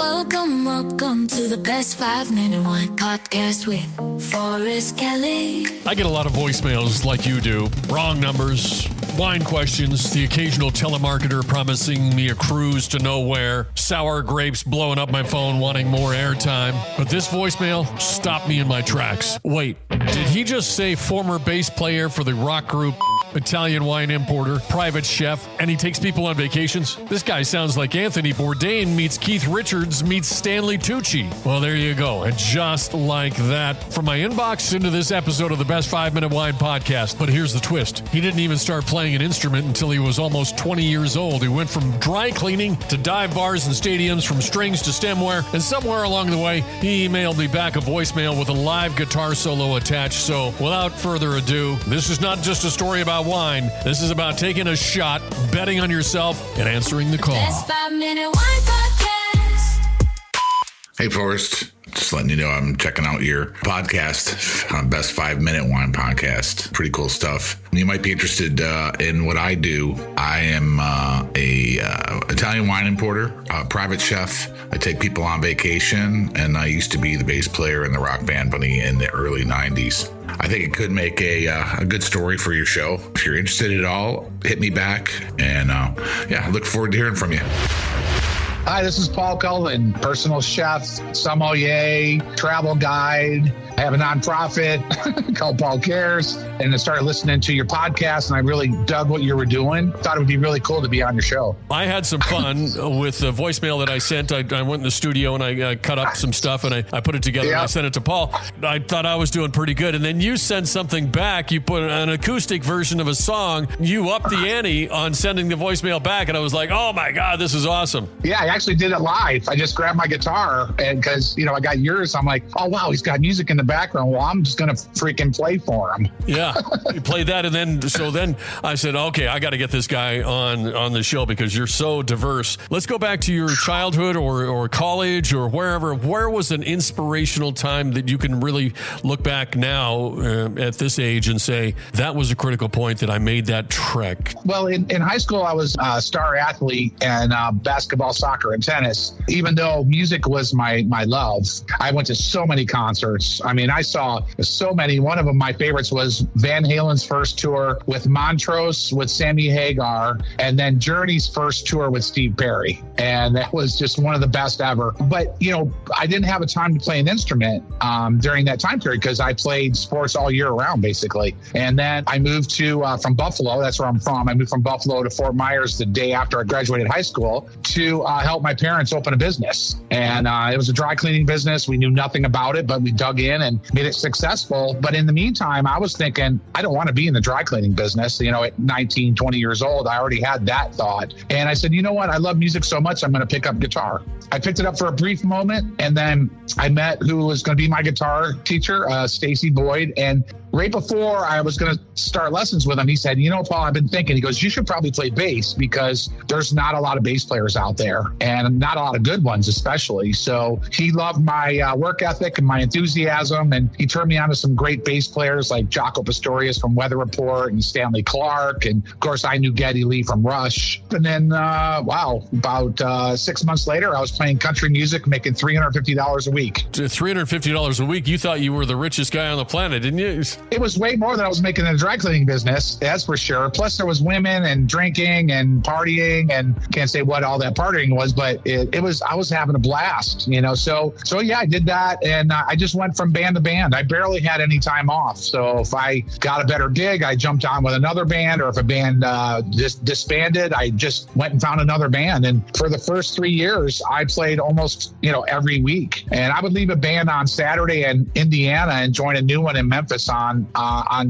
Welcome to the Best 5 Minute Wine Podcast with Forrest Kelly. I get a lot of voicemails like you do. Wrong numbers, wine questions, the occasional telemarketer promising me a cruise to nowhere, sour grapes blowing up my phone wanting more airtime. But this voicemail stopped me in my tracks. Wait, did he just say former bass player for the rock group Italian wine importer, private chef, and he takes people on vacations? This guy sounds like Anthony Bourdain meets Keith Richards meets Stanley Tucci. Well, there you go. And just like that, from my inbox into this episode of the Best 5 Minute Wine Podcast. But here's the twist. He didn't even start playing an instrument until he was almost 20 years old. He went from dry cleaning to dive bars and stadiums, from strings to stemware, and somewhere along the way, he emailed me back a voicemail with a live guitar solo attached. So without further ado, this is not just a story about wine. This is about taking a shot, betting on yourself, and answering the call. Best 5 Minute Wine Podcast. Hey, Forrest. Just letting you know I'm checking out your podcast, Best 5 Minute Wine Podcast. Pretty cool stuff. You might be interested in what I do. I am a Italian wine importer, a private chef. I take people on vacation, and I used to be the bass player in the rock band Bunny in the early 90s. I think it could make a good story for your show. If you're interested at all, hit me back, and I look forward to hearing from you. Hi, this is Paul Cullen, personal chef, sommelier, travel guide. I have a nonprofit called Paul Cares, and I started listening to your podcast, and I really dug what you were doing. Thought it would be really cool to be on your show. I had some fun with the voicemail that I sent. I went in the studio and I cut up some stuff and I put it together and I sent it to Paul. I thought I was doing pretty good. And then you sent something back. You put an acoustic version of a song. You upped the ante on sending the voicemail back. And I was like, oh my God, this is awesome. Yeah, I actually did it live. I just grabbed my guitar, and because, I got yours, I'm like, oh, wow, he's got music in the background. Well, I'm just going to freaking play for him. Yeah, you played that. And then I said, okay, I got to get this guy on the show because you're so diverse. Let's go back to your childhood or college or wherever. Where was an inspirational time that you can really look back now at this age and say, that was a critical point that I made that trek? Well, in high school, I was a star athlete in basketball, soccer, and tennis. Even though music was my love, I went to so many concerts. I mean, I saw so many. One of them, my favorites, was Van Halen's first tour with Montrose, with Sammy Hagar, and then Journey's first tour with Steve Perry. And that was just one of the best ever. But, I didn't have a time to play an instrument during that time period because I played sports all year round, basically. And then I moved from Buffalo. That's where I'm from. I moved from Buffalo to Fort Myers the day after I graduated high school to help my parents open a business. And it was a dry cleaning business. We knew nothing about it, but we dug in and made it successful. But in the meantime, I was thinking, I don't want to be in the dry cleaning business. At 19, 20 years old, I already had that thought. And I said, you know what? I love music so much, I'm going to pick up guitar. I picked it up for a brief moment, and then I met who was going to be my guitar teacher, Stacy Boyd. And right before I was going to start lessons with him, he said, Paul, I've been thinking, he goes, you should probably play bass because there's not a lot of bass players out there, and not a lot of good ones, especially. So he loved my work ethic and my enthusiasm, and he turned me on to some great bass players like Jaco Pastorius from Weather Report and Stanley Clarke. And of course, I knew Geddy Lee from Rush. And then, about 6 months later, I was playing country music, making $350 a week. $350 a week? You thought you were the richest guy on the planet, didn't you? It was way more than I was making in the dry cleaning business, that's for sure. Plus, there was women and drinking and partying, and can't say what all that partying was, but I was having a blast, So yeah, I did that, and I just went from band to band. I barely had any time off. So if I got a better gig, I jumped on with another band, or if a band just disbanded, I just went and found another band. And for the first 3 years, I played almost, every week. And I would leave a band on Saturday in Indiana and join a new one in Memphis on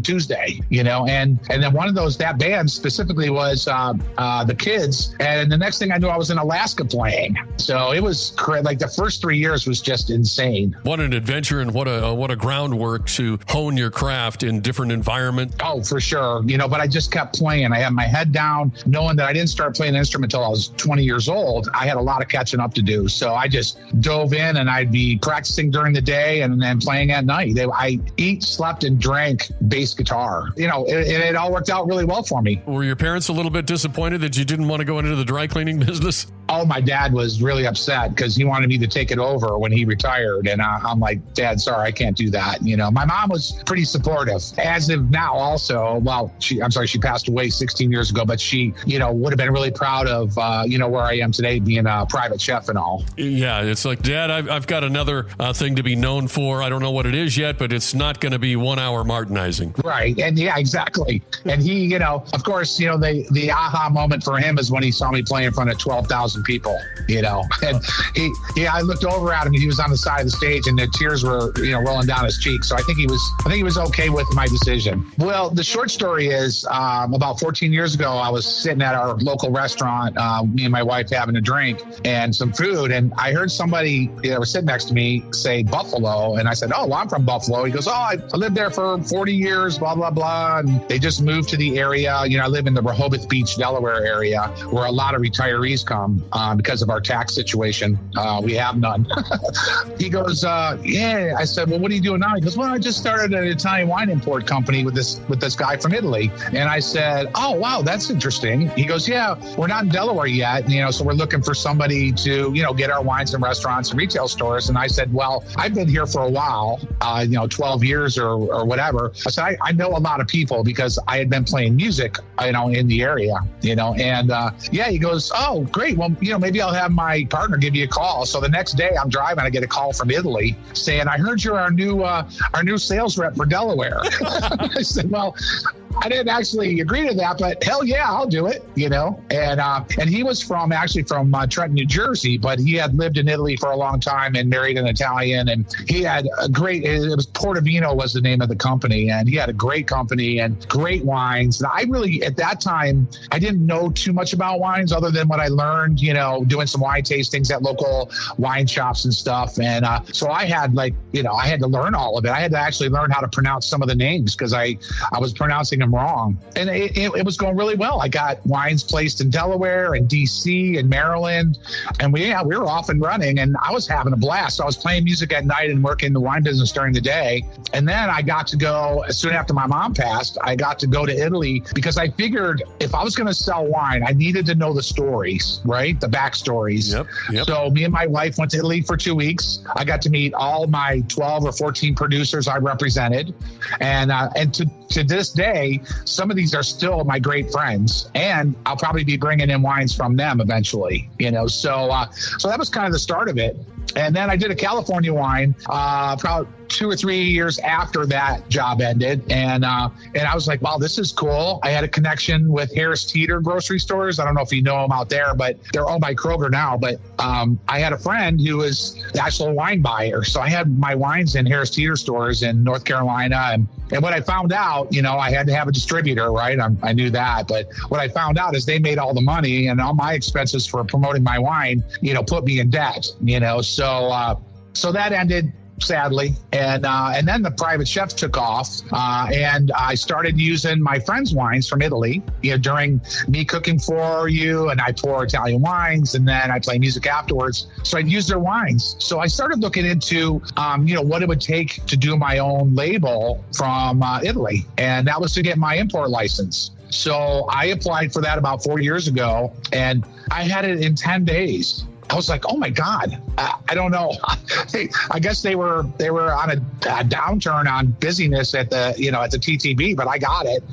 Tuesday, and then one of that band specifically was the Kids. And the next thing I knew, I was in Alaska playing. So it was like the first 3 years was just insane. What an adventure, and what a what a groundwork to hone your craft in different environments. Oh, for sure. But I just kept playing. I had my head down, knowing that I didn't start playing an instrument until I was 20 years old. I had a lot of catching up to do. So I just dove in, and I'd be practicing during the day and then playing at night. I eat, slept, and drank bass guitar. It all worked out really well for me. Were your parents a little bit disappointed that you didn't want to go into the dry cleaning business? Oh, my dad was really upset because he wanted me to take it over when he retired. And I'm like, Dad, sorry, I can't do that. My mom was pretty supportive, as of now also. Well, she passed away 16 years ago, but she, would have been really proud of, where I am today, being a private chef and all. Yeah, it's like, Dad, I've got another thing to be known for. I don't know what it is yet, but it's not going to be 1 hour Martinizing. Right. And yeah, exactly. And he, of course, the aha moment for him is when he saw me play in front of 12,000 people, and I looked over at him, and he was on the side of the stage, and the tears were, rolling down his cheeks. So I think he was okay with my decision. Well, the short story is, about 14 years ago, I was sitting at our local restaurant, me and my wife having a drink and some food. And I heard somebody that was sitting next to me say Buffalo. And I said, oh, well, I'm from Buffalo. He goes, oh, I lived there for 40 years, blah, blah, blah. And they just moved to the area. I live in the Rehoboth Beach, Delaware area, where a lot of retirees come because of our tax situation. We have none. He goes, yeah. I said, well, what are you doing now? He goes, well, I just started an Italian wine import company with this guy from Italy. And I said, oh, wow, that's interesting. He goes, yeah, we're not in Delaware yet. So we're looking for somebody to, get our wines in restaurants and retail stores. And I said, well, I've been here for a while, 12 years or whatever. I said, I know a lot of people because I had been playing music, in the area, and yeah, he goes, oh, great. Well, maybe I'll have my partner give you a call. So the next day I'm driving, I get a call from Italy saying, I heard you're our new sales rep for Delaware. I said, well, I didn't actually agree to that, but hell yeah, I'll do it, and he was from Trenton, New Jersey, but he had lived in Italy for a long time and married an Italian, and he had it was Portovino was the name of the company, and he had a great company and great wines. And I really, at that time, I didn't know too much about wines other than what I learned, doing some wine tastings at local wine shops and stuff. And so I had I had to learn all of it. I had to actually learn how to pronounce some of the names because I was pronouncing them wrong. And it was going really well. I got wines placed in Delaware and DC and Maryland, and we were off and running, and I was having a blast. So I was playing music at night and working the wine business during the day. And then I got to go, soon after my mom passed, I got to go to Italy because I figured if I was going to sell wine, I needed to know the stories, right? The backstories. Yep. So me and my wife went to Italy for 2 weeks. I got to meet all my 12 or 14 producers I represented. And to this day, some of these are still my great friends, and I'll probably be bringing in wines from them eventually, so that was kind of the start of it. And then I did a California wine probably 2 or 3 years after that job ended. And I was like, wow, this is cool. I had a connection with Harris Teeter grocery stores. I don't know if you know them out there, but they're owned by Kroger now. But I had a friend who was the actual wine buyer. So I had my wines in Harris Teeter stores in North Carolina. And what I found out, I had to have a distributor, right? I knew that. But what I found out is they made all the money, and all my expenses for promoting my wine, put me in debt, So that ended, sadly. And then the private chef took off, and I started using my friends' wines from Italy, during me cooking for you, and I pour Italian wines, and then I play music afterwards. So I'd use their wines. So I started looking into, what it would take to do my own label from Italy. And that was to get my import license. So I applied for that about 4 years ago, and I had it in 10 days. I was like, oh my God, I don't know. I guess they were on a downturn on busyness at the TTB, but I got it.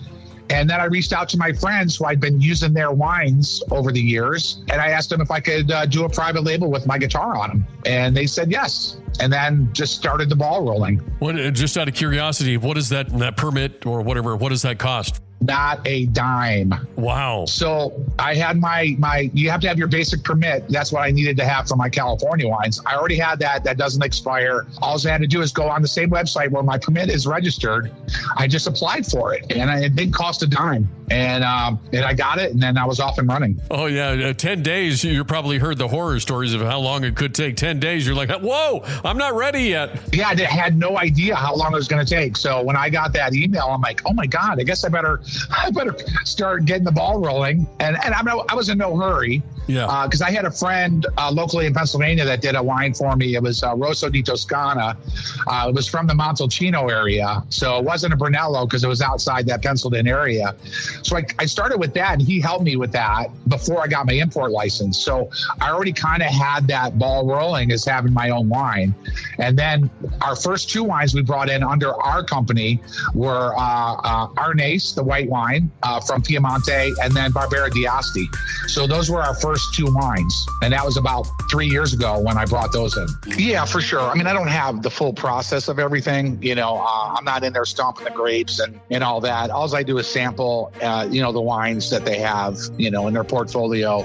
And then I reached out to my friends who I'd been using their wines over the years. And I asked them if I could do a private label with my guitar on them. And they said yes. And then just started the ball rolling. Just out of curiosity, what is that permit or whatever, what does that cost? Not a dime. Wow. So I had you have to have your basic permit. That's what I needed to have for my California wines. I already had that. That doesn't expire. All I had to do is go on the same website where my permit is registered. I just applied for it, and it didn't cost a dime. And I got it, and then I was off and running. Oh, yeah. 10 days, you probably heard the horror stories of how long it could take. 10 days, you're like, whoa, I'm not ready yet. Yeah, I had no idea how long it was going to take. So when I got that email, I'm like, oh my God, I guess I better start getting the ball rolling. And I was in no hurry. Yeah. Because I had a friend locally in Pennsylvania that did a wine for me. It was Rosso di Toscana. It was from the Montalcino area. So it wasn't a Brunello because it was outside that Pennsylvania area. So I started with that, and he helped me with that before I got my import license. So I already kind of had that ball rolling as having my own wine. And then our first two wines we brought in under our company were Arnese, the white wine from Piemonte, and then Barbera d'Asti. So those were our first two wines. And that was about 3 years ago when I brought those in. Yeah, for sure. I mean, I don't have the full process of everything. I'm not in there stomping the grapes and all that. All I do is sample, the wines that they have, in their portfolio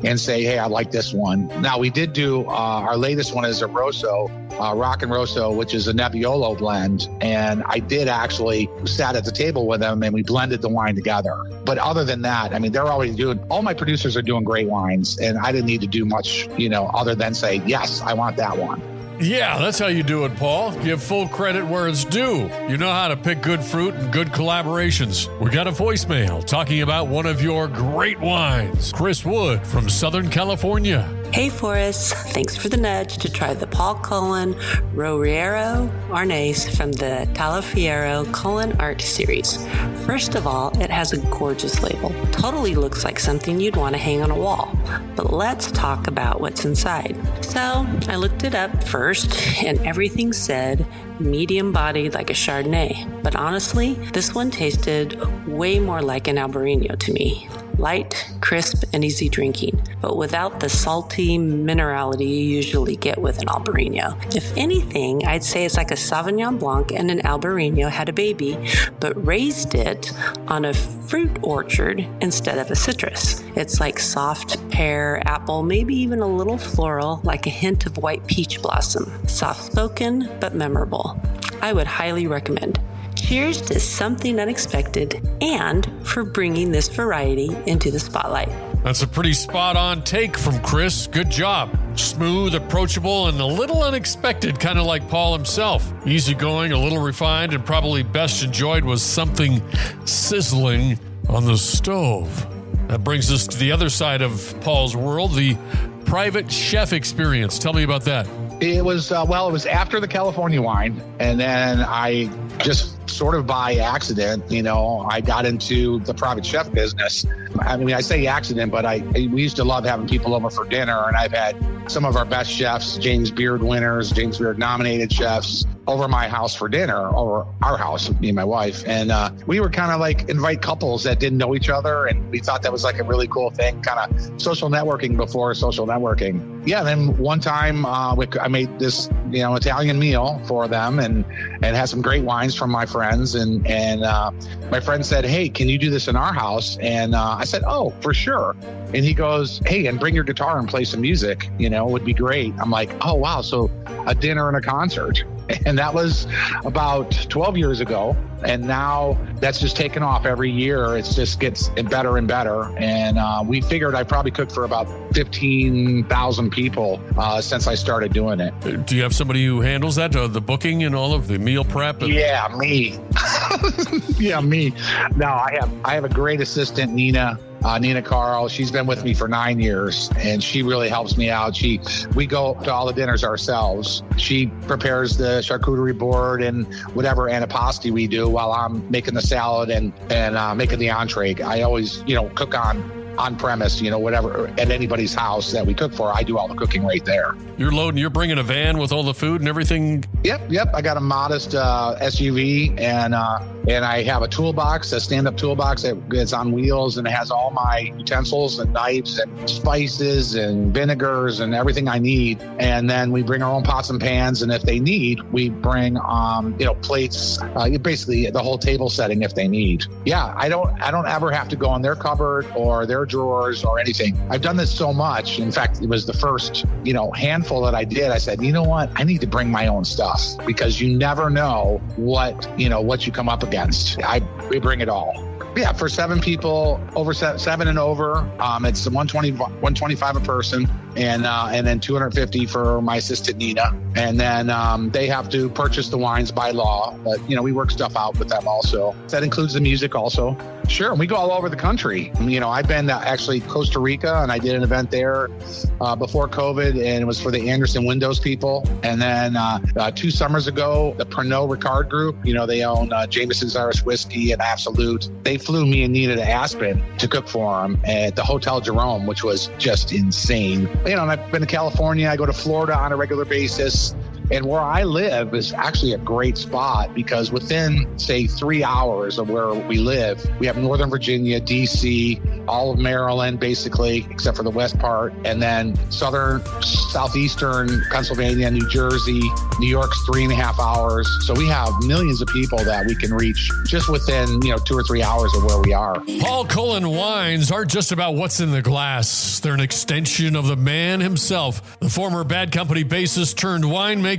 and say, hey, I like this one. Now, we did do our latest one is a Rosso, Rock and Rosso, which is a Nebbiolo blend. And I did actually sat at the table with them and we blended the wine together. But other than that, I mean, they're always all my producers are doing great wines, and I didn't need to do much, other than say, yes, I want that one. Yeah, that's how you do it, Paul. Give full credit where it's due. You know how to pick good fruit and good collaborations. We got a voicemail talking about one of your great wines. Chris Wood from Southern California. Hey, Forrest. Thanks for the nudge to try the Paul Cullen Roriero Arnese from the Talafiero Cullen Art Series. First of all, it has a gorgeous label. Totally looks like something you'd want to hang on a wall. But let's talk about what's inside. So I looked it up first, and everything said medium-bodied like a Chardonnay. But honestly, this one tasted way more like an Albarino to me. Light, crisp, and easy drinking, but without the salty minerality you usually get with an Albarino. If anything, I'd say it's like a Sauvignon Blanc and an Albarino had a baby, but raised it on a fruit orchard instead of a citrus. It's like soft pear, apple, maybe even a little floral, like a hint of white peach blossom. Soft-spoken, but memorable. I would highly recommend. Cheers to something unexpected and for bringing this variety into the spotlight. That's a pretty spot-on take from Chris. Good job. Smooth, approachable, and a little unexpected, kind of like Paul himself. Easygoing, a little refined, and probably best enjoyed was something sizzling on the stove. That brings us to the other side of Paul's world, the private chef experience. Tell me about that. It was, it was after the California wine, and then I just sort of by accident, I got into the private chef business. I mean, I say accident, but we used to love having people over for dinner, and I've had some of our best chefs, James Beard winners, James Beard nominated chefs, over my house for dinner, over our house, me and my wife. And we were kind of like invite couples that didn't know each other. And we thought that was like a really cool thing, kind of social networking before social networking. Yeah. Then one time I made this, Italian meal for them and had some great wines from my friends. And my friend said, hey, can you do this in our house? And I said, oh, for sure. And he goes, hey, and bring your guitar and play some music, would be great. I'm like, oh, wow. So a dinner and a concert. And that was about 12 years ago. And now that's just taken off every year. It just gets better and better. And we figured I probably cooked for about 15,000 people since I started doing it. Do you have somebody who handles that, the booking and all of the meal prep? Yeah, me. Yeah, me. No, I have a great assistant, Nina Carl. She's been with me for 9 years, and she really helps me out. We go to all the dinners ourselves. She prepares the charcuterie board and whatever antipasti we do while I'm making the salad and making the entree. I always, cook on premise, whatever, at anybody's house that we cook for. I do all the cooking right there. You're bringing a van with all the food and everything? Yep. I got a modest SUV, and And I have a toolbox, a stand-up toolbox that is on wheels, and it has all my utensils and knives and spices and vinegars and everything I need. And then we bring our own pots and pans, and if they need, we bring plates, basically the whole table setting if they need. Yeah, I don't ever have to go in their cupboard or their drawers or anything. I've done this so much. In fact, it was the first handful that I did. I said, you know what? I need to bring my own stuff, because you never know what you come up against. We bring it all. Yeah, for 7 people, over 7 and over, it's $125 a person, and then $250 for my assistant Nina, and then they have to purchase the wines by law. But we work stuff out with them also. That includes the music also. Sure, we go all over the country. I've been to actually Costa Rica, and I did an event there before COVID, and it was for the Anderson Windows people. And then 2 summers ago, the Pernod Ricard Group, they own Jameson's Irish Whiskey and Absolute. They flew me and Nina to Aspen to cook for them at the Hotel Jerome, which was just insane. And I've been to California. I go to Florida on a regular basis. And where I live is actually a great spot, because within, say, 3 hours of where we live, we have Northern Virginia, D.C., all of Maryland, basically, except for the west part, and then southeastern Pennsylvania, New Jersey, New York's 3.5 hours. So we have millions of people that we can reach just within, 2 or 3 hours of where we are. Paul Cullen wines aren't just about what's in the glass. They're an extension of the man himself. The former Bad Company bassist turned winemaker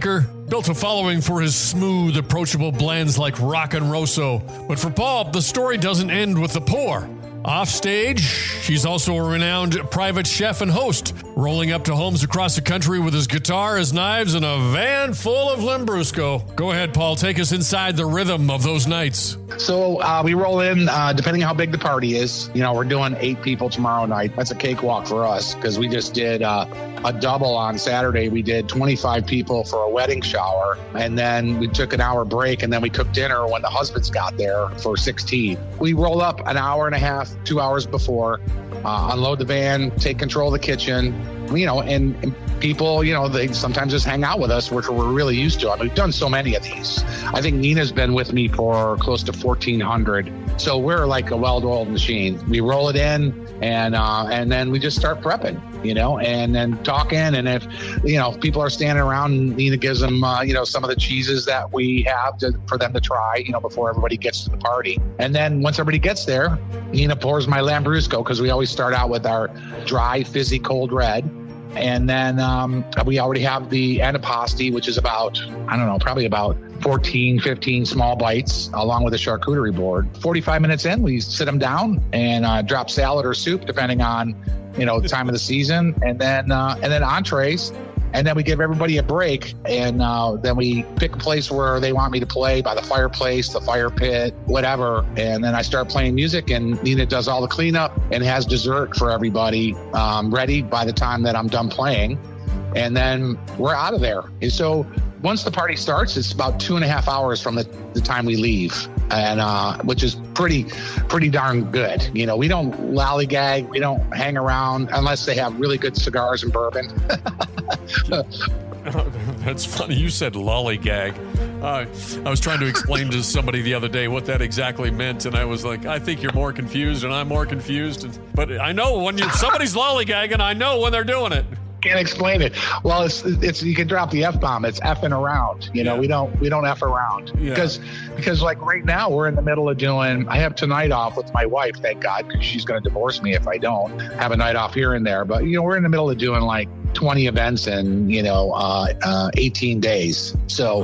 built a following for his smooth, approachable blends like Rock and Rosso. But for Paul, the story doesn't end with the pour. Offstage, he's also a renowned private chef and host, rolling up to homes across the country with his guitar, his knives, and a van full of Lambrusco. Go ahead, Paul. Take us inside the rhythm of those nights. So we roll in, depending on how big the party is. We're doing 8 people tomorrow night. That's a cakewalk for us, because we just did a double on Saturday. We did 25 people for a wedding shower, and then we took an hour break, and then we cooked dinner when the husbands got there for 16. We roll up an hour and a half, 2 hours before, unload the van, take control of the kitchen, and people, they sometimes just hang out with us, which we're really used to. We've done so many of these. I think Nina's been with me for close to 1,400. So we're like a well-oiled machine. We roll it in, and then we just start prepping, and then talking. And if, people are standing around, Nina gives them, some of the cheeses that we have for them to try, before everybody gets to the party. And then once everybody gets there, Nina pours my Lambrusco, because we always start out with our dry, fizzy, cold red. And then we already have the antipasti, which is about, probably about 14, 15 small bites, along with a charcuterie board. 45 minutes in, we sit them down and drop salad or soup, depending on, the time of the season. And then entrees. And then we give everybody a break, and then we pick a place where they want me to play, by the fireplace, the fire pit, whatever. And then I start playing music, and Nina does all the cleanup and has dessert for everybody ready by the time that I'm done playing. And then we're out of there. And so once the party starts, it's about 2.5 hours from the time we leave, and which is pretty darn good. We don't lollygag, we don't hang around unless they have really good cigars and bourbon. That's funny. You said lollygag. I was trying to explain to somebody the other day what that exactly meant, and I was like, I think you're more confused, and I'm more confused. But I know when somebody's lollygagging, I know when they're doing it. Can't explain it. Well, it's you can drop the F-bomb. It's effing around. We don't F around, because like right now we're in the middle of doing. I have tonight off with my wife, thank God, because she's going to divorce me if I don't have a night off here and there. But we're in the middle of doing like 20 events in 18 days. So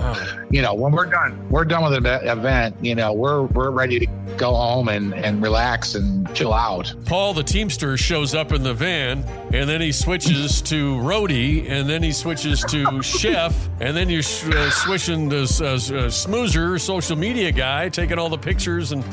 when we're done with the event, we're ready to go home and relax and chill out. Paul the Teamster shows up in the van, and then he switches to roadie, and then he switches to chef, and then you're switching to smoozer, social media guy, taking all the pictures and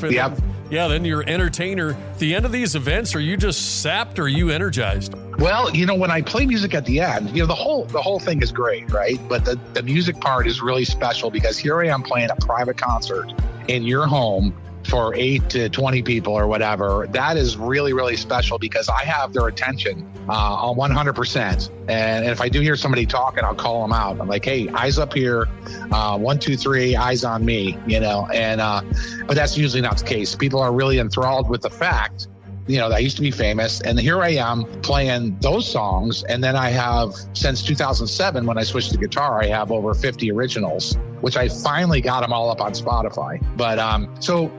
then you're entertainer. At the end of these events, are you just sapped or are you energized? Well, when I play music at the end, the whole thing is great, right? But the music part is really special, because here I am playing a private concert in your home for 8 to 20 people or whatever, that is really, really special because I have their attention on 100%. And if I do hear somebody talking, I'll call them out. I'm like, hey, eyes up here, 1, 2, 3, eyes on me, but that's usually not the case. People are really enthralled with the fact that I used to be famous, and here I am playing those songs. And then I have, since 2007, when I switched to guitar, I have over 50 originals, which I finally got them all up on Spotify. But so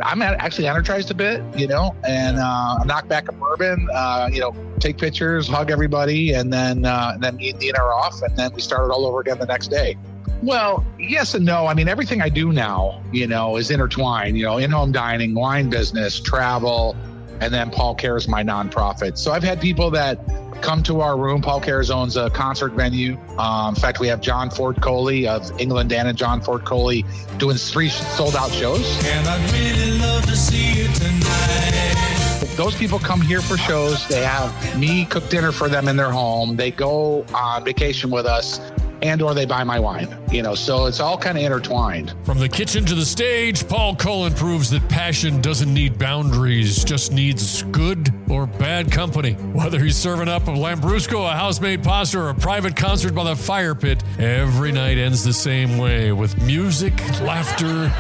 I'm actually energized a bit, and knock back a bourbon, take pictures, hug everybody, and then me and Nina are off, and then we start it all over again the next day. Well, yes and no. I mean, everything I do now, is intertwined, in-home dining, wine business, travel, and then Paul Cares, my nonprofit. So I've had people that come to our room. Paul Cares owns a concert venue. In fact, we have John Ford Coley of England and John Ford Coley doing 3 sold-out shows. And I'd really love to see you tonight. Those people come here for shows. They have me cook dinner for them in their home. They go on vacation with us, or they buy my wine, so it's all kind of intertwined. From the kitchen to the stage, Paul Cullen proves that passion doesn't need boundaries, just needs good or bad company. Whether he's serving up a Lambrusco, a house-made pasta, or a private concert by the fire pit, every night ends the same way, with music, laughter,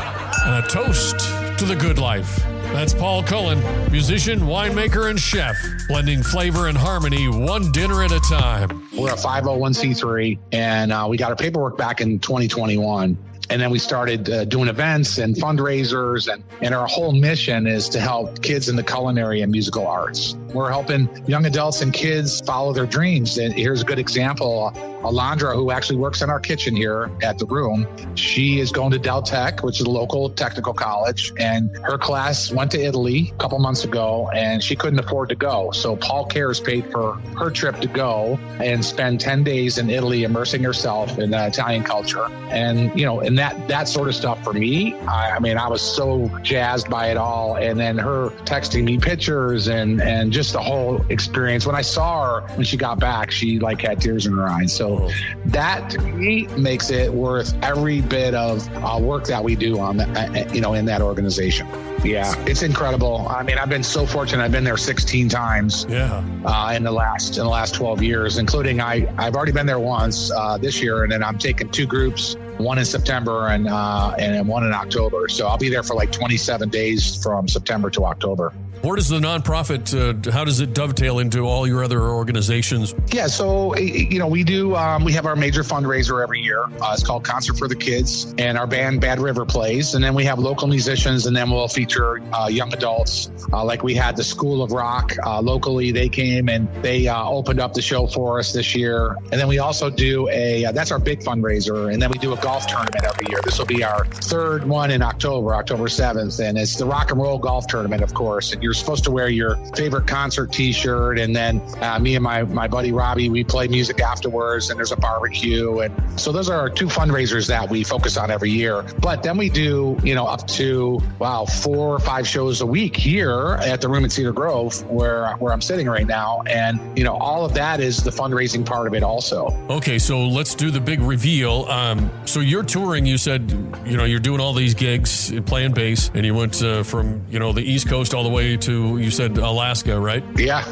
and a toast to the good life. That's Paul Cullen, musician, winemaker, and chef, blending flavor and harmony one dinner at a time. We're a 501c3, and we got our paperwork back in 2021. And then we started doing events and fundraisers, and our whole mission is to help kids in the culinary and musical arts. We're helping young adults and kids follow their dreams. And here's a good example. Alondra, who actually works in our kitchen here at the room, she is going to Del Tech, which is a local technical college, and her class went to Italy a couple months ago, and she couldn't afford to go. So Paul Cares paid for her trip to go and spend 10 days in Italy immersing herself in the Italian culture. And, and that sort of stuff for me, I was so jazzed by it all. And then her texting me pictures and just the whole experience. When I saw her, when she got back, she had tears in her eyes. So that to me makes it worth every bit of work that we do on that, in that organization. Yeah, it's incredible. I've been so fortunate. I've been there 16 times. Yeah. In the last 12 years, including I've already been there once this year, and then I'm taking 2 groups, one in September and one in October. So I'll be there for 27 days from September to October. Where does the nonprofit, how does it dovetail into all your other organizations? Yeah, so, we do, we have our major fundraiser every year. It's called Concert for the Kids, and our band Bad River plays. And then we have local musicians, and then we'll feature young adults. Like we had the School of Rock locally. They came and they opened up the show for us this year. And then we also do that's our big fundraiser. And then we do a golf tournament every year. This will be our 3rd one in October 7th. And it's the Rock and Roll Golf Tournament, of course. And you're supposed to wear your favorite concert t-shirt, and then me and my buddy Robbie, we play music afterwards, and there's a barbecue. And so those are our 2 fundraisers that we focus on every year. But then we do up to 4 or 5 shows a week here at the room in Cedar Grove where I'm sitting right now, and all of that is the fundraising part of it also. Okay, so let's do the big reveal. So you're touring, you said you're doing all these gigs, playing bass, and you went from the East Coast all the way to, you said, Alaska, right? Yeah.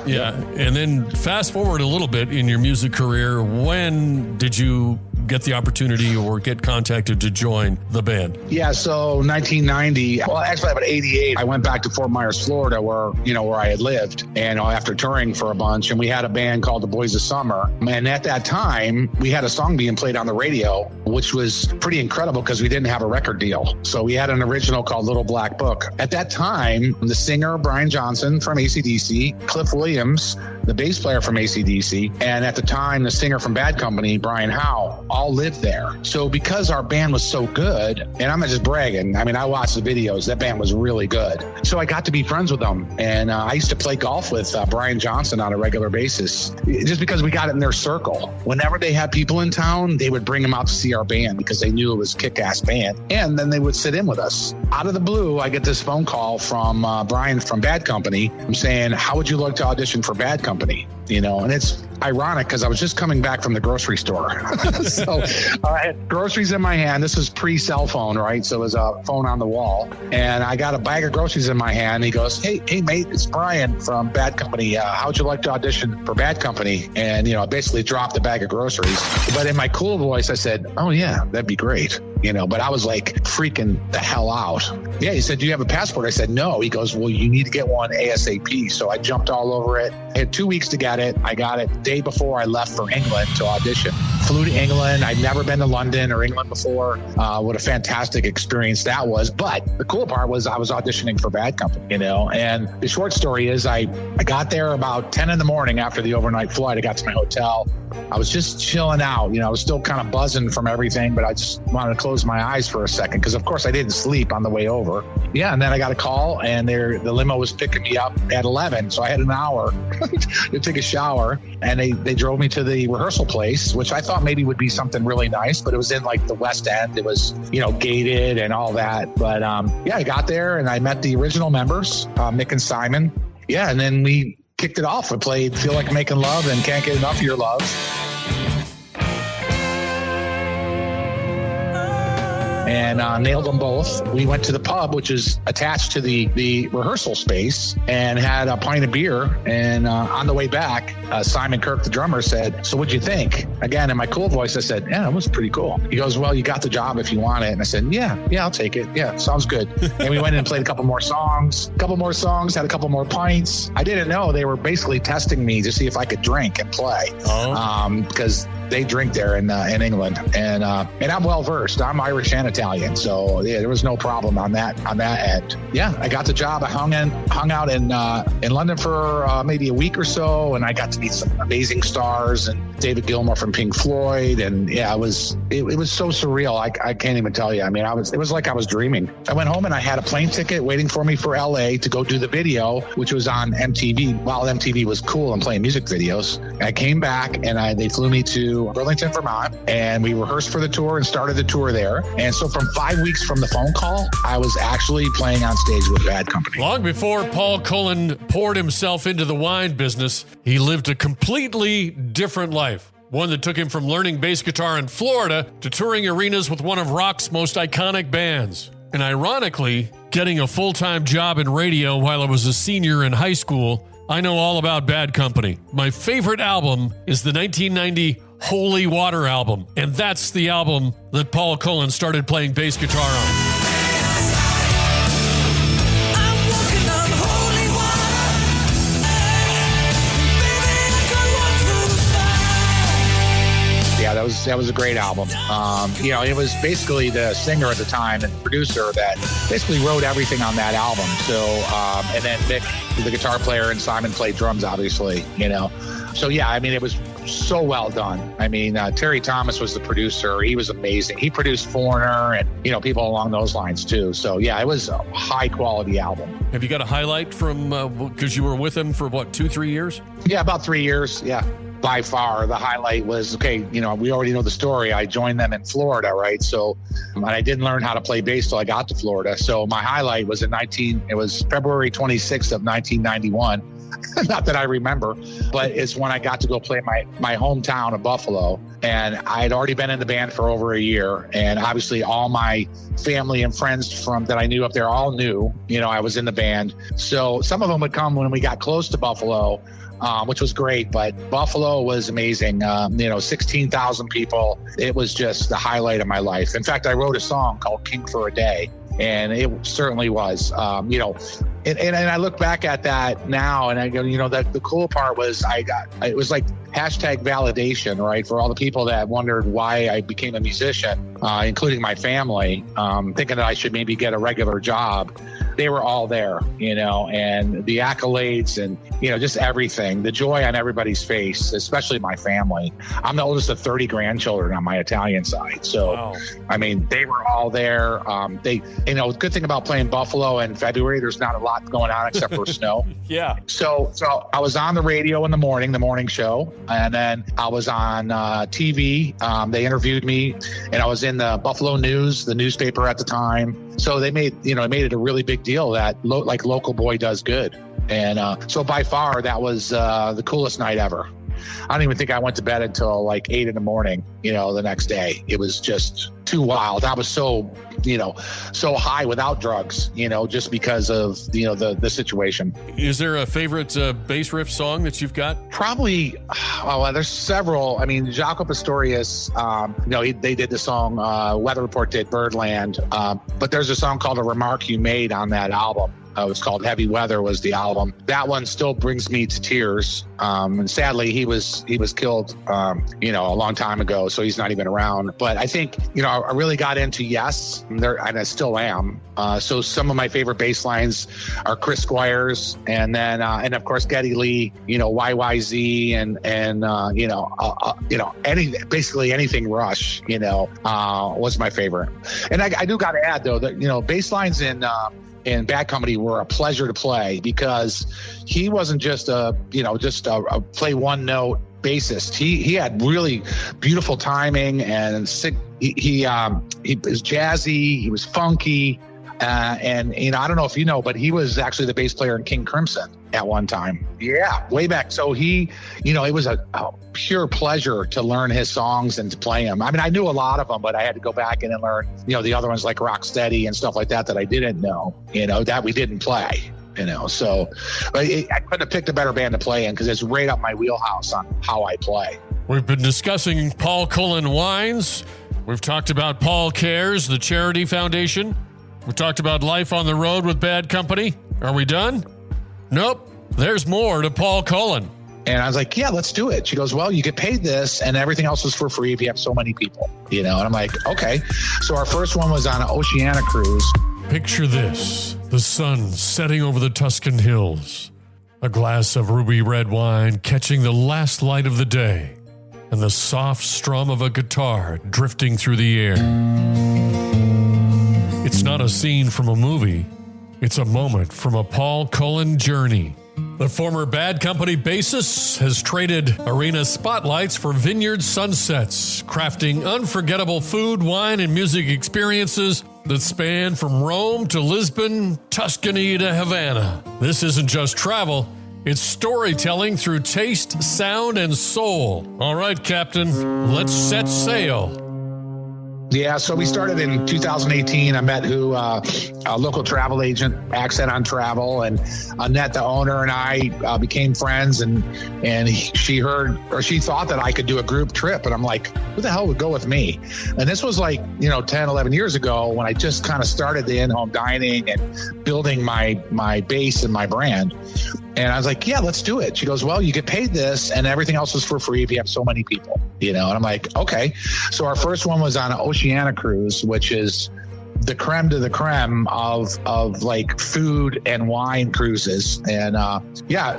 And then fast forward a little bit in your music career. When did you get the opportunity or get contacted to join the band? Yeah, so 1990, well, actually about 88, I went back to Fort Myers, Florida, where I had lived, and after touring for a bunch, and we had a band called the Boys of Summer. And at that time, we had a song being played on the radio, which was pretty incredible because we didn't have a record deal. So we had an original called Little Black Book. At that time, the singer, Brian Johnson from AC/DC, Cliff Williams, the bass player from AC/DC, and at the time, the singer from Bad Company, Brian Howe, all lived there. So because our band was so good, and I'm not just bragging, I watched the videos, that band was really good. So I got to be friends with them. And I used to play golf with Brian Johnson on a regular basis, just because we got it in their circle. Whenever they had people in town, they would bring them out to see our band because they knew it was a kick-ass band. And then they would sit in with us. Out of the blue, I get this phone call from Brian from Bad Company. I'm saying, how would you like to audition for Bad Company? Company, and it's ironic because I was just coming back from the grocery store. So I had groceries in my hand. This was pre-cell phone, right? So it was a phone on the wall. And I got a bag of groceries in my hand. He goes, hey, mate, it's Brian from Bad Company. How'd you like to audition for Bad Company? And, I basically dropped the bag of groceries. But in my cool voice, I said, oh, yeah, that'd be great. But I was like freaking the hell out. Yeah, he said, do you have a passport? I said, no. He goes, well, you need to get one ASAP. So I jumped all over it. I had 2 weeks to get it. I got it the day before I left for England to audition. Flew to England. I'd never been to London or England before. What a fantastic experience that was. But the cool part was I was auditioning for Bad Company, and the short story is I got there about 10 in the morning after the overnight flight. I got to my hotel. I was just chilling out. I was still kind of buzzing from everything, but I just wanted to close my eyes for a second because, of course, I didn't sleep on the way over. Yeah, and then I got a call, and the limo was picking me up at 11, so I had an hour to take a shower, and they drove me to the rehearsal place, which I thought maybe would be something really nice, but it was in like the West End. It was, gated and all that. But yeah, I got there, and I met the original members, Mick and Simon. Yeah, and then we kicked it off. I played Feel Like Making Love and Can't Get Enough of Your Love. And nailed them both. We went to the pub, which is attached to the rehearsal space, and had a pint of beer. And on the way back, Simon Kirk, the drummer, said, so what'd you think? Again, in my cool voice, I said, yeah, it was pretty cool. He goes, well, you got the job if you want it. And I said, yeah, I'll take it. Yeah, sounds good. And we went in and played a couple more songs, had a couple more pints. I didn't know they were basically testing me to see if I could drink and play. Because they drink there in England, and I'm well versed. I'm Irish and Italian, so yeah, there was no problem on that end. Yeah, I got the job. I hung out in London for maybe a week or so, and I got to meet some amazing stars and David Gilmour from Pink Floyd, and yeah, it was so surreal. I can't even tell you. I mean, it was like I was dreaming. I went home and I had a plane ticket waiting for me for LA to go do the video, which was on MTV. While MTV was cool and playing music videos, I came back and they flew me to Burlington, Vermont, and we rehearsed for the tour and started the tour there. And so from 5 weeks from the phone call, I was actually playing on stage with Bad Company. Long before Paul Cullen poured himself into the wine business, he lived a completely different life. One that took him from learning bass guitar in Florida to touring arenas with one of rock's most iconic bands. And ironically, getting a full-time job in radio while I was a senior in high school, I know all about Bad Company. My favorite album is the 1990 Holy Water album, and that's the album that Paul Cullen started playing bass guitar on. Yeah, that was a great album. It was basically the singer at the time and the producer that basically wrote everything on that album. So, and then Mick, the guitar player, and Simon played drums, obviously, So, yeah, I mean, it was so well done. I mean, Terry Thomas was the producer. He was amazing. He produced Foreigner and, people along those lines, too. So, yeah, it was a high-quality album. Have you got a highlight from, because you were with him for, 2-3 years? Yeah, about 3 years, yeah. By far, the highlight was, we already know the story. I joined them in Florida, right? So, and I didn't learn how to play bass till I got to Florida. So my highlight was it was February 26th of 1991. Not that I remember, but it's when I got to go play my hometown of Buffalo. And I had already been in the band for over a year. And obviously all my family and friends that I knew up there all knew, I was in the band. So some of them would come when we got close to Buffalo, which was great, but Buffalo was amazing. 16,000 people. It was just the highlight of my life. In fact, I wrote a song called King for a Day, and it certainly was, and I look back at that now and I go, the cool part was it was like hashtag validation, right? For all the people that wondered why I became a musician, including my family, thinking that I should maybe get a regular job. They were all there, and the accolades and, just everything, the joy on everybody's face, especially my family. I'm the oldest of 30 grandchildren on my Italian side. So, wow. I mean, they were all there. The good thing about playing Buffalo in February, there's not a lot going on except for snow. Yeah. So I was on the radio in the morning show, and then I was on TV. They interviewed me, and I was in the Buffalo News, the newspaper at the time. So they made it a really big deal that local boy does good. And so by far, that was the coolest night ever. I don't even think I went to bed until like 8 in the morning, the next day. It was just too wild. I was so high without drugs, just because of, the situation. Is there a favorite bass riff song that you've got? Probably, there's several. I mean, Jaco Pastorius, they did the song, Weather Report did Birdland, but there's a song called A Remark You Made on that album. It was called Heavy Weather was the album. That one still brings me to tears. And sadly, he was killed, a long time ago. So he's not even around. But I think, I really got into Yes, and I still am. So some of my favorite bass lines are Chris Squires, and then, and of course, Geddy Lee, YYZ, and basically anything Rush, was my favorite. And I do got to add though that, bass lines in Bad Company were a pleasure to play, because he wasn't just a play one note bassist. He had really beautiful timing, and he was jazzy, he was funky, and I don't know if you know, but he was actually the bass player in King Crimson at one time. Yeah, way back. So it was a pure pleasure to learn his songs and to play them. I mean, I knew a lot of them, but I had to go back and learn, the other ones like Rocksteady and stuff like that I didn't know, that we didn't play, so but I couldn't have picked a better band to play in, because it's right up my wheelhouse on how I play. We've been discussing Paul Cullen wines. We've talked about Paul Cares, the charity foundation. We talked about life on the road with Bad Company. Are we done? Nope. There's more to Paul Cullen. And I was like, yeah, let's do it. She goes, well, you get paid this and everything else is for free if you have so many people, and I'm like, okay. So our first one was on an Oceania cruise. Picture this, the sun setting over the Tuscan hills, a glass of ruby red wine catching the last light of the day, and the soft strum of a guitar drifting through the air. It's not a scene from a movie. It's a moment from a Paul Cullen journey. The former Bad Company bassist has traded arena spotlights for vineyard sunsets, crafting unforgettable food, wine, and music experiences that span from Rome to Lisbon, Tuscany to Havana. This isn't just travel, it's storytelling through taste, sound, and soul. All right, Captain, let's set sail. Yeah, so we started in 2018. I met a local travel agent, Accent on Travel, and Annette, the owner, and I became friends. And she thought that I could do a group trip, and I'm like, who the hell would go with me? And this was like 10, 11 years ago, when I just kind of started the in-home dining and building my base and my brand. And I was like, yeah, let's do it. She goes, well, you get paid this and everything else is for free if you have so many people, and I'm like, okay. So our first one was on an Oceania cruise, which is the creme de la creme of like food and wine cruises. And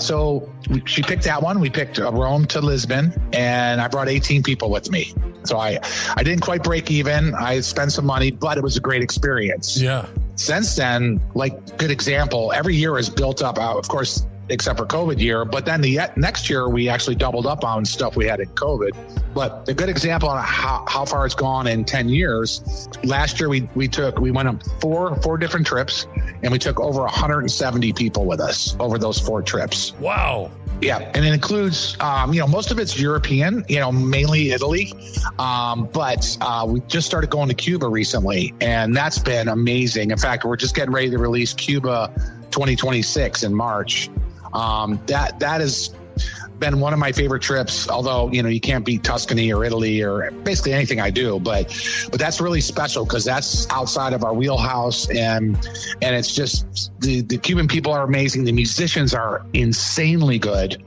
so she picked that one. We picked Rome to Lisbon, and I brought 18 people with me. So I didn't quite break even. I spent some money, but it was a great experience. Yeah. Since then, like, good example, every year has built up, of course, except for COVID year. But then the next year, we actually doubled up on stuff we had in COVID. But a good example of how far it's gone in 10 years. Last year, we went on four different trips, and we took over 170 people with us over those 4 trips. Wow. Yeah, and it includes, most of it's European, mainly Italy. But we just started going to Cuba recently, and that's been amazing. In fact, we're just getting ready to release Cuba 2026 in March. That has been one of my favorite trips, although, you can't beat Tuscany or Italy or basically anything I do, but that's really special because that's outside of our wheelhouse, and it's just the Cuban people are amazing. The musicians are insanely good,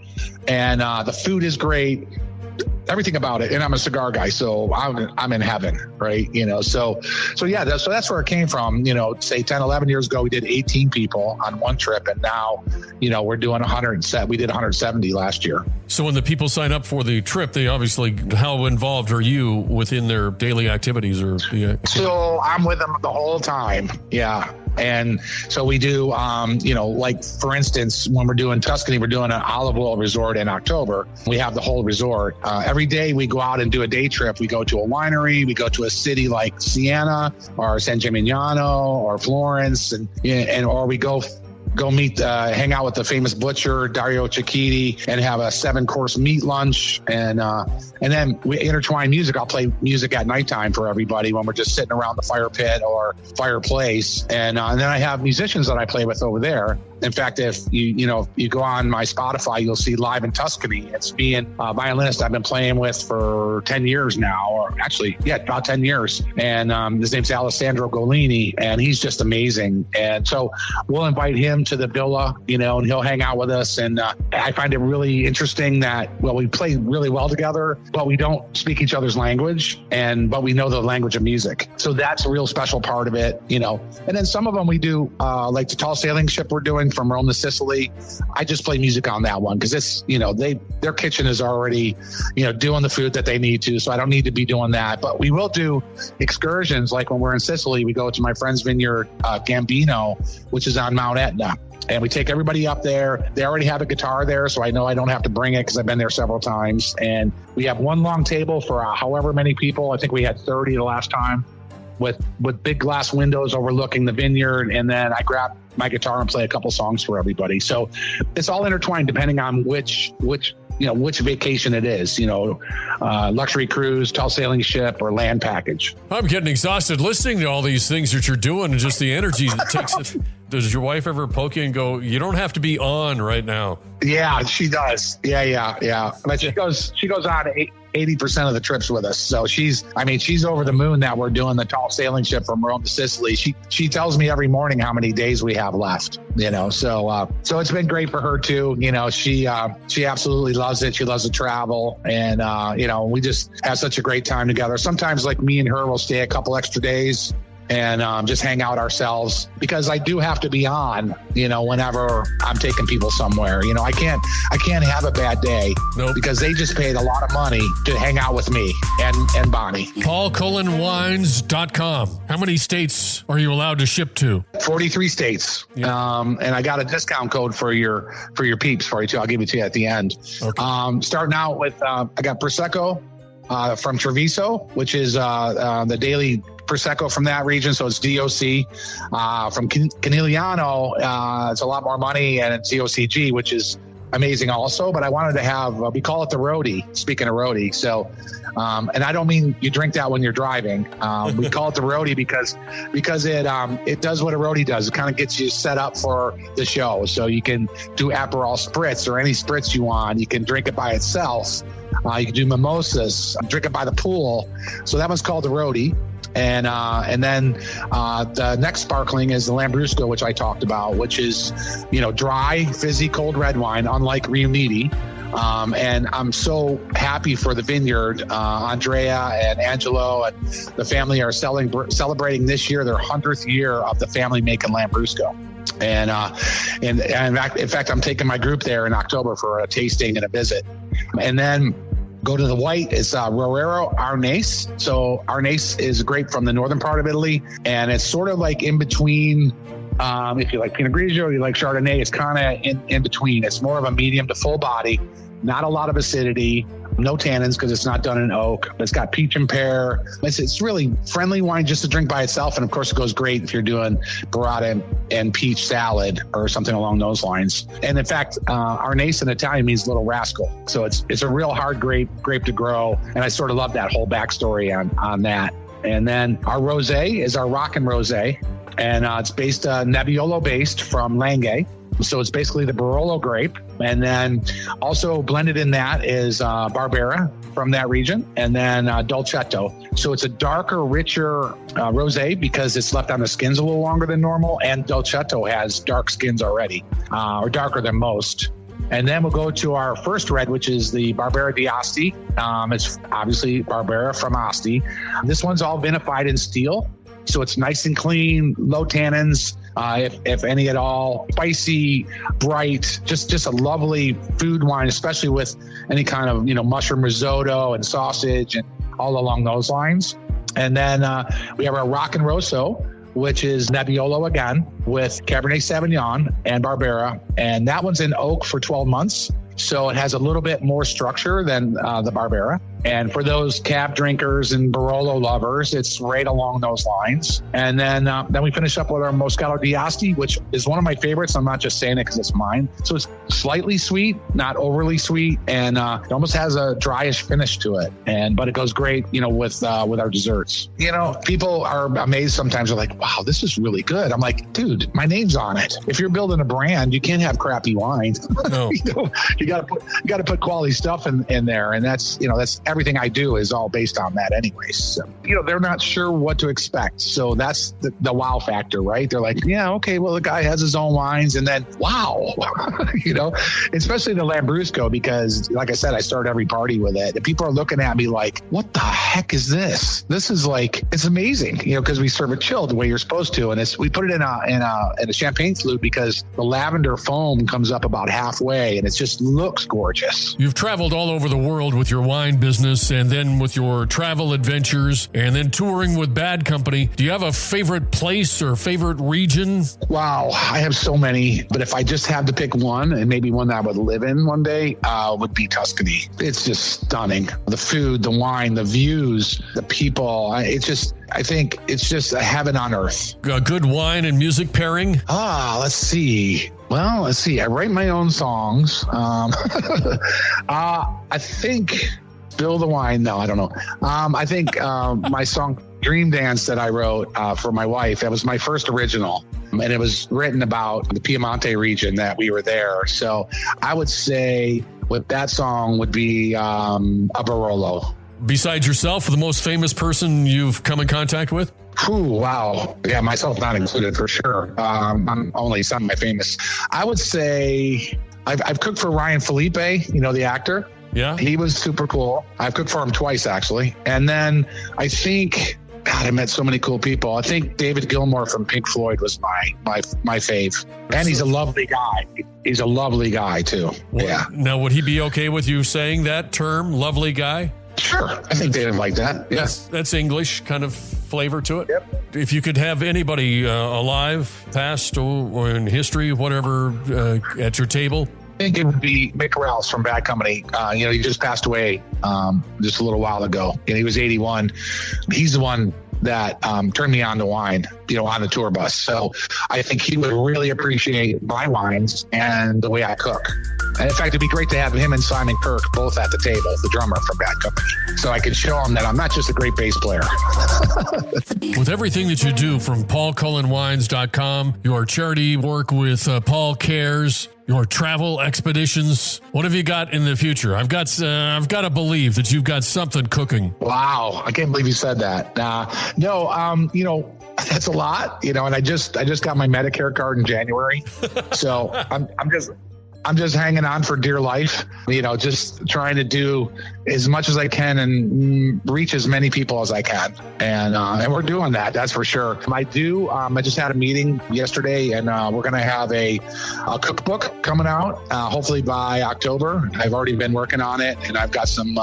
and the food is great. Everything about it. And I'm a cigar guy, so I'm in heaven, right? So that's where it came from. Say 10, 11 years ago, we did 18 people on one trip, and now, we're doing 100. We did 170 last year. So when the people sign up for the trip, they obviously, how involved are you within their daily activities? So I'm with them the whole time. Yeah. And so we do, like, for instance, when we're doing Tuscany, we're doing an olive oil resort in October. We have the whole resort. Every day we go out and do a day trip. We go to a winery. We go to a city like Siena or San Gimignano or Florence, or we go go hang out with the famous butcher, Dario Cicchetti, and have a 7-course meat lunch. And then we intertwine music. I'll play music at nighttime for everybody when we're just sitting around the fire pit or fireplace. And then I have musicians that I play with over there. In fact, if you go on my Spotify, you'll see Live in Tuscany. It's me and a violinist I've been playing with for 10 years now, or actually, about 10 years. And his name's Alessandro Golini, and he's just amazing. And so we'll invite him to the villa, and he'll hang out with us. And I find it really interesting that, we play really well together, but we don't speak each other's language, but we know the language of music. So that's a real special part of it, And then some of them we do, like the tall sailing ship we're doing from Rome to Sicily. I just play music on that one because it's, their kitchen is already, doing the food that they need to. So I don't need to be doing that. But we will do excursions. Like when we're in Sicily, we go to my friend's vineyard, Gambino, which is on Mount Etna. And we take everybody up there. They already have a guitar there, so I know I don't have to bring it because I've been there several times. And we have one long table for however many people. I think we had 30 the last time, with big glass windows overlooking the vineyard. And then I grab my guitar and play a couple songs for everybody. So it's all intertwined depending on which vacation it is, luxury cruise, tall sailing ship, or land package. I'm getting exhausted listening to all these things that you're doing and just the energy that takes it. Does your wife ever poke you and go, you don't have to be on right now? Yeah, she does. Yeah. But she goes on 80% of the trips with us. So she's over the moon that we're doing the tall sailing ship from Rome to Sicily. She tells me every morning how many days we have left, so it's been great for her too. She absolutely loves it. She loves to travel, and we just have such a great time together. Sometimes like me and her will stay a couple extra days and just hang out ourselves, because I do have to be on, whenever I'm taking people somewhere. I can't have a bad day. Nope. Because they just paid a lot of money to hang out with me and Bonnie. PaulCullenWines.com. How many states are you allowed to ship to? 43 states. Yep. And I got a discount code for your peeps for you too. I'll give it to you at the end. Okay. Starting out with, I got Prosecco from Treviso, which is the daily Prosecco from that region, so it's DOC. From Canigliano, it's a lot more money, and it's DOCG, which is amazing also. But I wanted to have, we call it the roadie, speaking of roadie. So, and I don't mean you drink that when you're driving. We call it the roadie because it does what a roadie does. It kind of gets you set up for the show. So you can do Aperol spritz or any spritz you want. You can drink it by itself. You can do mimosas, drink it by the pool. So that one's called the roadie. And then the next sparkling is the Lambrusco, which I talked about, which is, dry, fizzy, cold red wine, unlike Riuniti. And I'm so happy for the vineyard. Andrea and Angelo and the family are celebrating this year their 100th year of the family making Lambrusco. And in fact, I'm taking my group there in October for a tasting and a visit. And then go to the white is Roero Arnese. So Arnese is a grape from the northern part of Italy, and it's sort of like in between. If you like Pinot Grigio or you like Chardonnay, it's kind of in between. It's more of a medium to full body, not a lot of acidity, no tannins because it's not done in oak. It's got peach and pear. It's really friendly wine just to drink by itself. And of course, it goes great if you're doing burrata and peach salad or something along those lines. And in fact, Arnese in Italian means little rascal. So it's a real hard grape to grow. And I sort of love that whole backstory on that. And then our rosé is our Rockin' Rosé. And it's based Nebbiolo based from Langhe. So it's basically the Barolo grape. And then also blended in that is Barbera from that region, and then Dolcetto. So it's a darker, richer rosé because it's left on the skins a little longer than normal. And Dolcetto has dark skins already, or darker than most. And then we'll go to our first red, which is the Barbera di Asti. It's obviously Barbera from Asti. This one's all vinified in steel. So it's nice and clean, low tannins, if any at all, spicy, bright, just a lovely food wine, especially with any kind of, mushroom risotto and sausage and all along those lines. And then we have our Rockin' Rosso, which is Nebbiolo again with Cabernet Sauvignon and Barbera. And that one's in oak for 12 months. So it has a little bit more structure than the Barbera. And for those cab drinkers and Barolo lovers, it's right along those lines. And then we finish up with our Moscato d'Asti, which is one of my favorites. I'm not just saying it because it's mine. So it's slightly sweet, not overly sweet, and it almost has a dryish finish to it. But it goes great, with our desserts. People are amazed sometimes. They're like, "Wow, this is really good." I'm like, "Dude, my name's on it." If you're building a brand, you can't have crappy wine. No. You got to put quality stuff in there, and that's everything I do is all based on that anyways. So, they're not sure what to expect. So that's the wow factor, right? They're like, yeah, okay, well, the guy has his own wines, and then wow, especially the Lambrusco, because like I said, I start every party with it. And people are looking at me like, what the heck is this? This is like, it's amazing, because we serve it chilled the way you're supposed to. And we put it in a champagne flute because the lavender foam comes up about halfway and it just looks gorgeous. You've traveled all over the world with your wine business and then with your travel adventures and then touring with Bad Company. Do you have a favorite place or favorite region? Wow, I have so many, but if I just had to pick one, and maybe one that I would live in one day, would be Tuscany. It's just stunning. The food, the wine, the views, the people. I think it's just a heaven on earth. A good wine and music pairing? Let's see. Well, let's see. I write my own songs. I think Spill the Wine. No, I don't know. I think my song Dream Dance that I wrote for my wife, that was my first original. And it was written about the Piemonte region that we were there. So I would say with that song would be a Barolo. Besides yourself, the most famous person you've come in contact with? Ooh, wow. Yeah, myself not included for sure. I'm only semi-famous. I would say I've cooked for Ryan Felipe, the actor. Yeah. He was super cool. I've cooked for him twice, actually. And then I think, God, I met so many cool people. I think David Gilmour from Pink Floyd was my fave. And he's a lovely guy. He's a lovely guy, too. Well, yeah. Now, would he be okay with you saying that term, lovely guy? Sure. I think they would like that. Yes. That's English kind of flavor to it. Yep. If you could have anybody alive, past, or in history, whatever, at your table. I think it would be Mick Rouse from Bad Company. He just passed away just a little while ago. He was 81. He's the one that turned me on to wine, on the tour bus. So I think he would really appreciate my wines and the way I cook. And in fact, it'd be great to have him and Simon Kirk both at the table, the drummer from Bad Company, so I could show him that I'm not just a great bass player. With everything that you do, from PaulCullenWines.com, your charity work with Paul Cares, your travel expeditions, what have you got in the future? I've got to believe that you've got something cooking. Wow, I can't believe you said that. No, that's a lot, and I just got my Medicare card in January, so I'm just hanging on for dear life, just trying to do as much as I can and reach as many people as I can. And we're doing that. That's for sure. I just had a meeting yesterday, and we're going to have a cookbook coming out, hopefully by October. I've already been working on it, and I've got some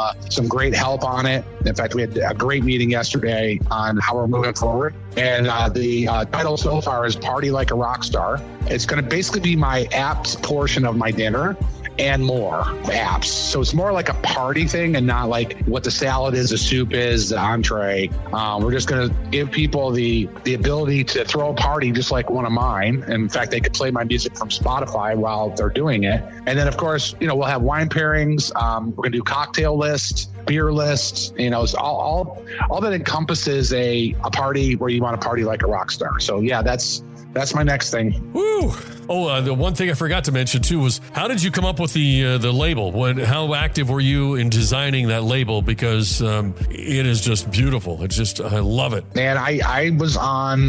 great help on it. In fact, we had a great meeting yesterday on how we're moving forward. And the title so far is Party Like a Rockstar. It's going to basically be my apps portion of my dinner and more apps. So it's more like a party thing and not like what the salad is, the soup is, the entree. We're just going to give people the ability to throw a party just like one of mine. And in fact, they could play my music from Spotify while they're doing it. And then, of course, we'll have wine pairings. We're going to do cocktail lists, beer lists. It's all that encompasses a party where you want to party like a rock star. So, yeah, that's my next thing. Woo! Oh, the one thing I forgot to mention too was, how did you come up with the label? How active were you in designing that label? Because it is just beautiful. I love it. Man, I was on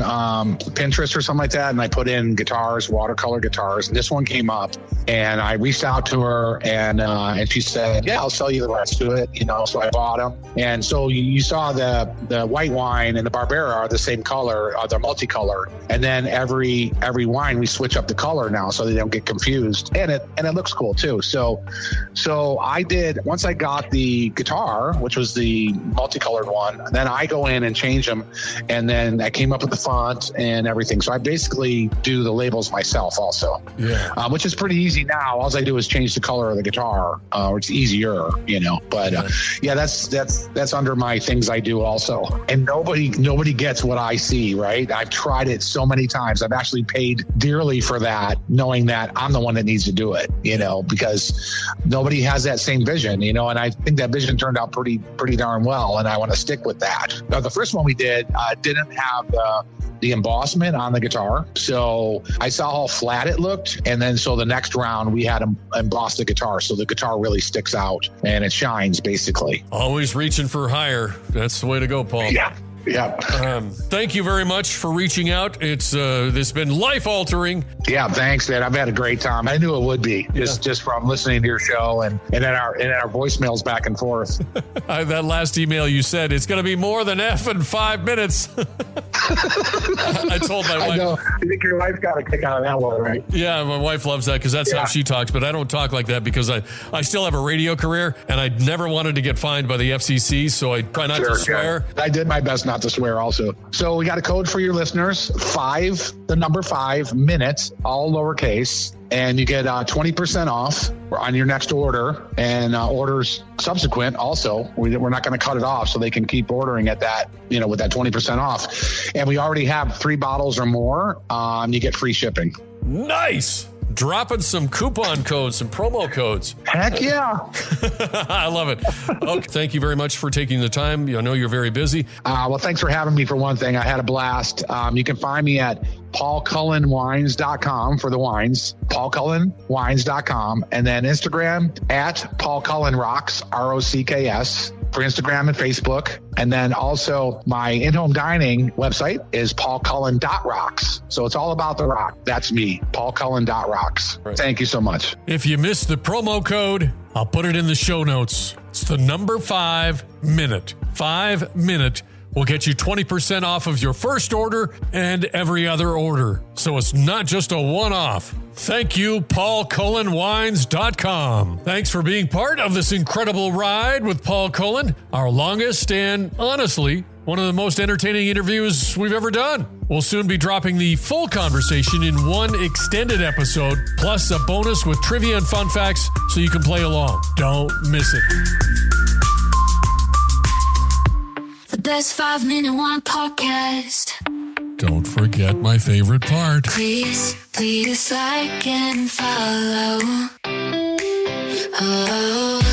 Pinterest or something like that, and I put in guitars, watercolor guitars, and this one came up, and I reached out to her, and she said, "Yeah, I'll sell you the rest of it." So I bought them, and so you saw the white wine and the Barbera are the same color, they're multicolored, and then every every wine we switch up the color now so they don't get confused, and it looks cool too. So I did, once I got the guitar, which was the multicolored one, then I go in and change them, and then I came up with the font and everything. So I basically do the labels myself also, which is pretty easy now. All I do is change the color of the guitar, or it's easier, But that's under my things I do also. And nobody gets what I see, right? I've tried it so many times. I've actually paid dearly for that, knowing that I'm the one that needs to do it, because nobody has that same vision, and I think that vision turned out pretty darn well, and I want to stick with that. Now, the first one we did didn't have the embossment on the guitar, so I saw how flat it looked, and then so the next round we had them emboss the guitar, so the guitar really sticks out and it shines, basically. Always reaching for higher. That's the way to go, Paul. Yeah. Thank you very much for reaching out. It's been life-altering. Yeah, thanks, man. I've had a great time. I knew it would be just from listening to your show and in our voicemails back and forth. That last email you said, it's going to be more than in 5 minutes. I told my wife. I know. I think your wife got a kick out of that one, right? Yeah, my wife loves that because that's how she talks. But I don't talk like that because I still have a radio career, and I never wanted to get fined by the FCC, so I try not to swear. Yeah. I did my best not to swear also. So we got a code for your listeners, 5 minutes, all lowercase, and you get 20% off on your next order, and orders subsequent also. We're not going to cut it off, so they can keep ordering at that, with that 20% off. And we already have 3 bottles or more. You get free shipping. Nice. Dropping some coupon codes, some promo codes. Heck yeah. I love it. Okay, thank you very much for taking the time. I know you're very busy. Well, thanks for having me for one thing. I had a blast. You can find me at paulcullenwines.com for the wines, paulcullenwines.com, and then Instagram at Paul Cullen Rocks, ROCKS. For Instagram and Facebook. And then also my in-home dining website is paulcullen.rocks. So it's all about the rock. That's me, paulcullen.rocks. Right. Thank you so much. If you missed the promo code, I'll put it in the show notes. It's the number 5 minute. 5 minute will get you 20% off of your first order and every other order. So it's not just a one-off. Thank you, PaulCullenWines.com. Thanks for being part of this incredible ride with Paul Cullen, our longest and, honestly, one of the most entertaining interviews we've ever done. We'll soon be dropping the full conversation in one extended episode, plus a bonus with trivia and fun facts so you can play along. Don't miss it. The best 5-minute wine podcast. Don't forget my favorite part. Please like and follow. Oh.